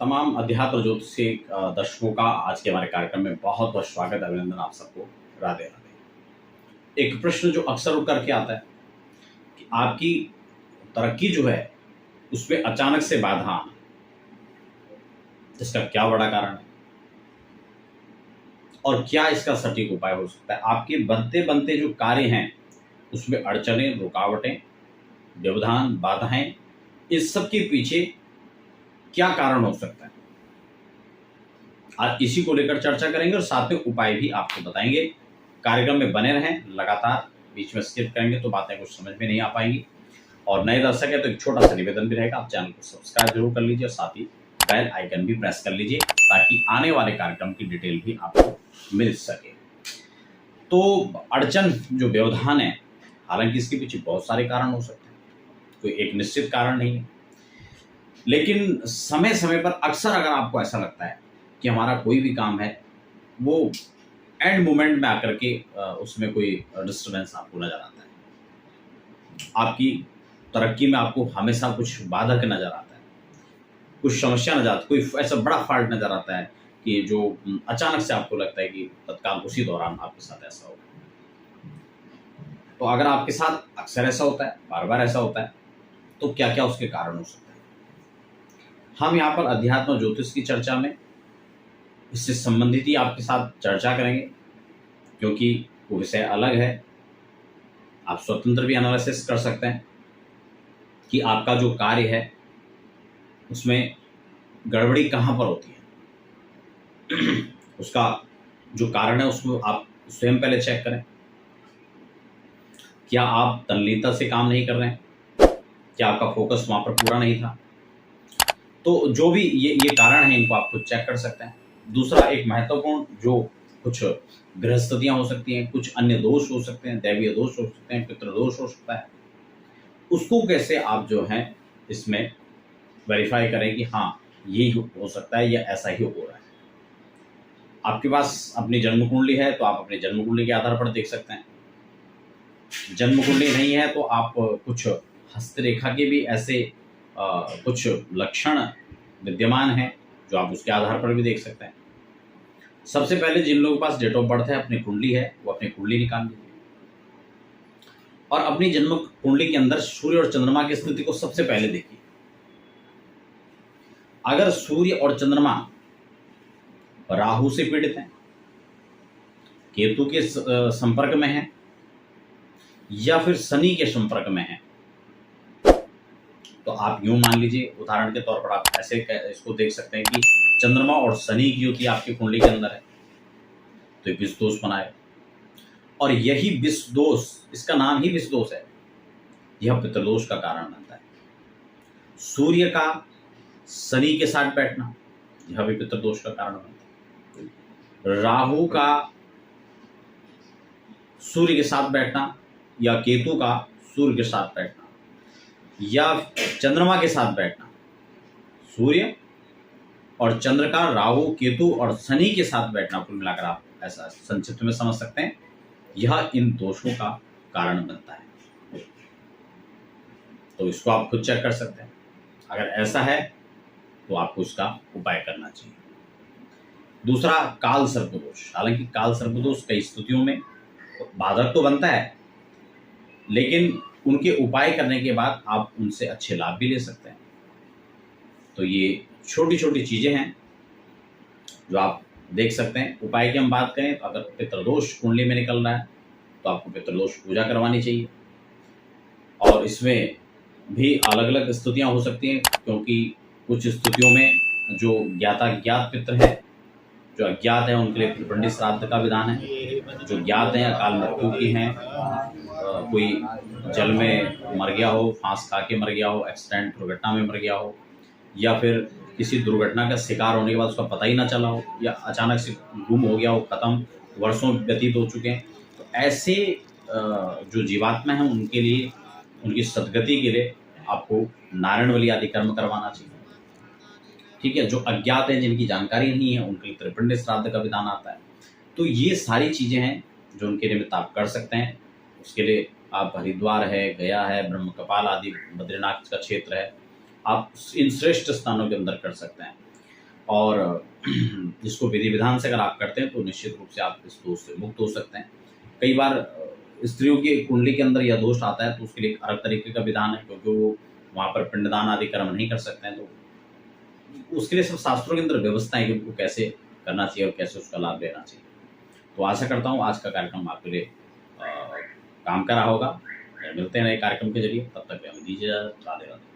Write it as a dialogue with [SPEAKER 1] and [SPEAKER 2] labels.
[SPEAKER 1] तमाम अध्यात्म ज्योतिष के दर्शकों का आज के हमारे कार्यक्रम में बहुत बहुत स्वागत, अभिनंदन आप सबको। राधे राधे। एक प्रश्न जो अक्सर उठ करके आता है कि आपकी तरक्की जो है उसमें अचानक से बाधा आना, इसका क्या बड़ा कारण है और क्या इसका सटीक उपाय हो सकता है। आपके बनते बनते जो कार्य हैं उसमें अड़चनें, रुकावटें, व्यवधान, बाधाएं, इस सब के पीछे क्या कारण हो सकता है, आज इसी को लेकर चर्चा करेंगे और साथ में उपाय भी आपको बताएंगे। कार्यक्रम में बने रहें, लगातार बीच में स्किप करेंगे तो बातें कुछ समझ में नहीं आ पाएंगी। और नए दर्शक है तो एक छोटा सा निवेदन भी रहेगा, आप चैनल को सब्सक्राइब जरूर कर लीजिए और साथ ही बेल आइकन भी प्रेस कर लीजिए ताकि आने वाले कार्यक्रम की डिटेल भी आपको मिल सके। तो अड़चन जो व्यवधान है, हालांकि इसके पीछे बहुत सारे कारण हो सकते हैं, कोई एक निश्चित कारण नहीं है, लेकिन समय समय पर अक्सर अगर आपको ऐसा लगता है कि हमारा कोई भी काम है वो एंड मोमेंट में आकर के उसमें कोई डिस्टर्बेंस आपको नजर आता है, आपकी तरक्की में आपको हमेशा कुछ बाधक नजर आता है, कुछ समस्या नजर आती है, कोई ऐसा बड़ा फॉल्ट नजर आता है कि जो अचानक से आपको लगता है कि तत्काल उसी दौरान आपके साथ ऐसा होगा। तो अगर आपके साथ अक्सर ऐसा होता है, बार बार ऐसा होता है, तो क्या क्या उसके कारण हो सकते हैं। हम यहाँ पर अध्यात्म ज्योतिष की चर्चा में इससे संबंधित ही आपके साथ चर्चा करेंगे, क्योंकि वो विषय अलग है। आप स्वतंत्र भी एनालिसिस कर सकते हैं कि आपका जो कार्य है उसमें गड़बड़ी कहाँ पर होती है। उसका जो कारण है उसको आप स्वयं पहले चेक करें। क्या आप तल्लीनता से काम नहीं कर रहे हैं, क्या आपका फोकस वहाँ पर पूरा नहीं था। तो जो भी ये कारण है, इनको आप खुद चेक कर सकते हैं। दूसरा, एक महत्वपूर्ण जो कुछ गृहस्थितियां हो सकती हैं, कुछ अन्य दोष हो सकते हैं, दैवीय दोष हो सकते हैं, पितृदोष हो सकता है, उसको कैसे आप जो है इसमें वेरीफाई करें कि हाँ ये हो सकता है या ऐसा ही हो रहा है। आपके पास अपनी जन्म कुंडली है तो आप अपनी जन्म कुंडली के आधार पर देख सकते हैं। जन्म कुंडली नहीं है तो आप कुछ हस्तरेखा के भी ऐसे कुछ लक्षण विद्यमान हैं जो आप उसके आधार पर भी देख सकते हैं। सबसे पहले जिन लोगों के पास डेट ऑफ बर्थ है, अपनी कुंडली है, वो अपनी कुंडली निकाल लीजिए और अपनी जन्म कुंडली के अंदर सूर्य और चंद्रमा की स्थिति को सबसे पहले देखिए। अगर सूर्य और चंद्रमा राहु से पीड़ित हैं, केतु के संपर्क में है या फिर शनि के संपर्क में है, तो आप यूं मान लीजिए, उदाहरण के तौर पर आप ऐसे इसको देख सकते हैं कि चंद्रमा और शनि की युति आपकी कुंडली के अंदर है तो ये विष दोष बनाए, और यही विष दोष, इसका नाम ही विष दोष है, यह पितृदोष का कारण बनता है। सूर्य का शनि के साथ बैठना, यह भी पितृदोष का कारण बनता है। राहु का सूर्य के साथ बैठना या केतु का सूर्य के साथ बैठना या चंद्रमा के साथ बैठना, सूर्य और चंद्र का राहु, केतु और शनि के साथ बैठना, कुल मिलाकर आप ऐसा संक्षिप्त में समझ सकते हैं, यह इन दोषों का कारण बनता है। तो इसको आप खुद चेक कर सकते हैं। अगर ऐसा है तो आपको इसका उपाय करना चाहिए। दूसरा, काल सर्पदोष। हालांकि काल सर्पदोष कई स्थितियों में बाधक तो बनता है, लेकिन उनके उपाय करने के बाद आप उनसे अच्छे लाभ भी ले सकते हैं। तो ये छोटी छोटी चीजें हैं जो आप देख सकते हैं। उपाय की हम बात करें तो अगर पितृदोष कुंडली में निकल रहा है तो आपको पितृदोष पूजा करवानी चाहिए, और इसमें भी अलग अलग स्थितियां हो सकती हैं, क्योंकि कुछ स्थितियों में जो ज्ञात पितृ हैं, जो अज्ञात हैं, उनके लिए त्रिपिंडी श्राद्ध का विधान है। जो ज्ञात हैं, अकाल मृत्यु की हैं, कोई जल में मर गया हो, फांस खा के मर गया हो, एक्सीडेंट दुर्घटना में मर गया हो, या फिर किसी दुर्घटना का शिकार होने के बाद उसका पता ही ना चला हो, या अचानक से गुम हो गया हो, खत्म, वर्षों व्यतीत हो चुके हैं, तो ऐसे जो जीवात्मा हैं उनके लिए, उनकी सदगति के लिए आपको नारायण बलि आदि कर्म करवाना चाहिए। ठीक है। जो अज्ञात हैं, जिनकी जानकारी नहीं है, उनके लिए त्रिपिंडी श्राद्ध का विधान आता है। तो ये सारी चीजें हैं जो उनके निमित्त आप कर सकते हैं। उसके लिए आप हरिद्वार है, गया है, ब्रह्म कपाल आदि बद्रीनाथ का क्षेत्र है, आप इन श्रेष्ठ स्थानों के अंदर कर सकते हैं। और इसको विधि विधान से अगर आप करते हैं तो निश्चित रूप से आप इस दोष से मुक्त हो सकते हैं। कई बार स्त्रियों की कुंडली के अंदर यह दोष आता है तो उसके लिए एक अलग तरीके का विधान है, क्योंकि वो वहाँ पर पिंडदान आदि कर्म नहीं कर सकते हैं, तो उसके लिए सब शास्त्रों के अंदर व्यवस्था है कि उनको कैसे करना चाहिए और कैसे उसका लाभ लेना चाहिए। तो आशा करता हूँ आज का कार्यक्रम आपके लिए काम का रहा होगा। मिलते हैं नए कार्यक्रम के जरिए, तब तक हमें दीजिए, राधे राधे।